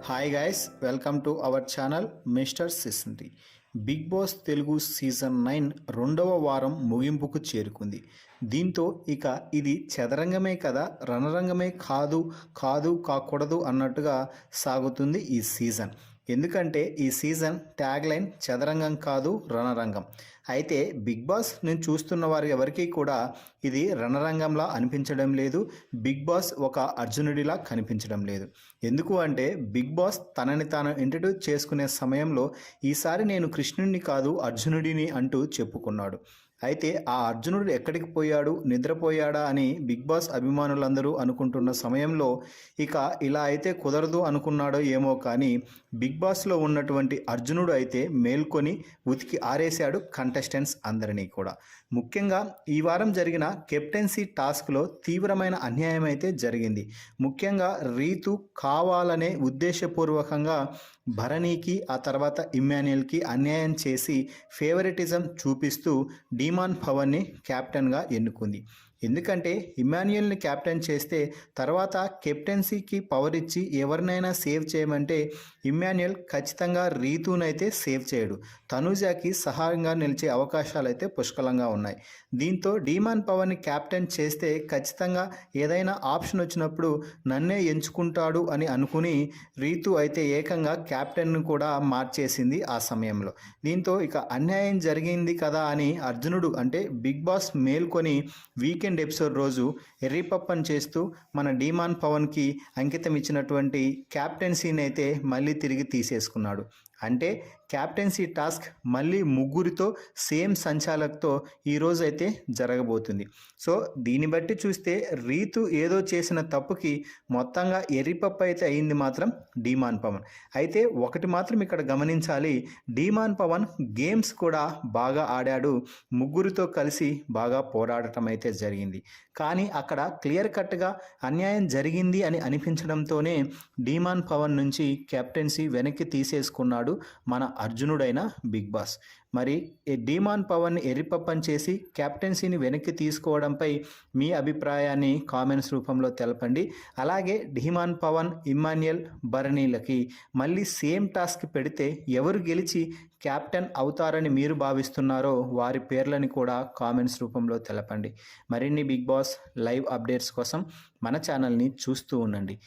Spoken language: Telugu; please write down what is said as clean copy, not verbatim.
Hi guys, welcome to our channel mister సిస్ంటి. బిగ్ బాస్ తెలుగు సీజన్ 9 రెండవ వారం ముగింపుకు చేరుకుంది. దీంతో ఇక ఇది చదరంగమే కదా, రణరంగమే కాకూడదు అన్నట్టుగా సాగుతుంది ఈ సీజన్. ఎందుకంటే ఈ సీజన్ ట్యాగ్ లైన్ చదరంగం కాదు రణరంగం. అయితే బిగ్ బాస్ నేను చూస్తున్న వారు ఎవరికీ కూడా ఇది రణరంగంలా అనిపించడం లేదు, బిగ్ బాస్ ఒక అర్జునుడిలా కనిపించడం లేదు. ఎందుకు అంటే బిగ్ బాస్ తనని తాను ఇంట్రడ్యూస్ చేసుకునే సమయంలో ఈసారి నేను కృష్ణుడిని కాదు అర్జునుడిని అంటూ చెప్పుకున్నాడు. అయితే ఆ అర్జునుడు ఎక్కడికి పోయాడు, నిద్రపోయాడా అని బిగ్ బాస్ అభిమానులందరూ అనుకుంటున్న సమయంలో ఇక ఇలా అయితే కుదరదు అనుకున్నాడో ఏమో కానీ బిగ్ బాస్లో ఉన్నటువంటి అర్జునుడు అయితే మేల్కొని ఉతికి ఆరేశాడు కంటెస్టెంట్స్ అందరినీ కూడా. ముఖ్యంగా ఈ వారం జరిగిన కెప్టెన్సీ టాస్క్లో తీవ్రమైన అన్యాయం అయితే జరిగింది. ముఖ్యంగా రీతు కావాలనే ఉద్దేశపూర్వకంగా భరణికి ఆ తర్వాత ఇమ్మాన్యుయల్కి అన్యాయం చేసి ఫేవరెటిజం చూపిస్తూ డీమాన్ పవన్ని క్యాప్టెన్గా ఎన్నుకుంది. ఎందుకంటే ఇమ్మాన్యుయల్ని క్యాప్టెన్ చేస్తే తర్వాత కెప్టెన్సీకి పవర్ ఇచ్చి ఎవరినైనా సేవ్ చేయమంటే ఇమ్మాన్యుయల్ ఖచ్చితంగా రీతూనైతే సేవ్ చేయడు, తనూజాకి సహాయంగా నిలిచే అవకాశాలు అయితే పుష్కలంగా ఉన్నాయి. దీంతో డీమాన్ పవర్ని క్యాప్టెన్ చేస్తే ఖచ్చితంగా ఏదైనా ఆప్షన్ వచ్చినప్పుడు నన్నే ఎంచుకుంటాడు అని అనుకుని రీతు అయితే ఏకంగా క్యాప్టెన్ను కూడా మార్చేసింది ఆ సమయంలో. దీంతో ఇక అన్యాయం జరిగింది కదా అని అర్జునుడు అంటే బిగ్ బాస్ మేల్కొని వీకెండ్ ఎపిసోడ్ రోజు ఎర్రిపప్పని చేస్తూ మన డీమాన్ పవన్కి అంకితం ఇచ్చినటువంటి క్యాప్టెన్సీని అయితే మళ్ళీ తిరిగి తీసేసుకున్నాడు. అంటే క్యాప్టెన్సీ టాస్క్ మళ్ళీ ముగ్గురితో సేమ్ సంచాలకుతో ఈరోజు అయితే జరగబోతుంది. సో దీన్ని బట్టి చూస్తే రీతు ఏదో చేసిన తప్పుకి మొత్తంగా ఎర్రిపప్పు అయితే అయింది మాత్రం డీమాన్ పవన్. అయితే ఒకటి మాత్రం ఇక్కడ గమనించాలి, డీమాన్ పవన్ గేమ్స్ కూడా బాగా ఆడాడు, ముగ్గురితో కలిసి బాగా పోరాడటం అయితే జరిగింది. కానీ అక్కడ క్లియర్ కట్గా అన్యాయం జరిగింది అని అనిపించడంతోనే డీమాన్ పవన్ నుంచి కెప్టెన్సీ వెనక్కి తీసేసుకున్నాడు మన అర్జునుడైన బిగ్ బాస్. మరి డీమాన్ పవన్ని ఎర్రిపప్పని చేసి కెప్టెన్సీని వెనక్కి తీసుకోవడంపై మీ అభిప్రాయాన్ని కామెంట్స్ రూపంలో తెలపండి. అలాగే డీమాన్ పవన్, ఇమ్మాన్యుయల్, భరణీలకి మళ్ళీ సేమ్ టాస్క్ పెడితే ఎవరు గెలిచి క్యాప్టెన్ అవుతారని మీరు భావిస్తున్నారో వారి పేర్లని కూడా కామెంట్స్ రూపంలో తెలపండి. మరిన్ని బిగ్ బాస్ లైవ్ అప్డేట్స్ కోసం మన ఛానల్ని చూస్తూ ఉండండి.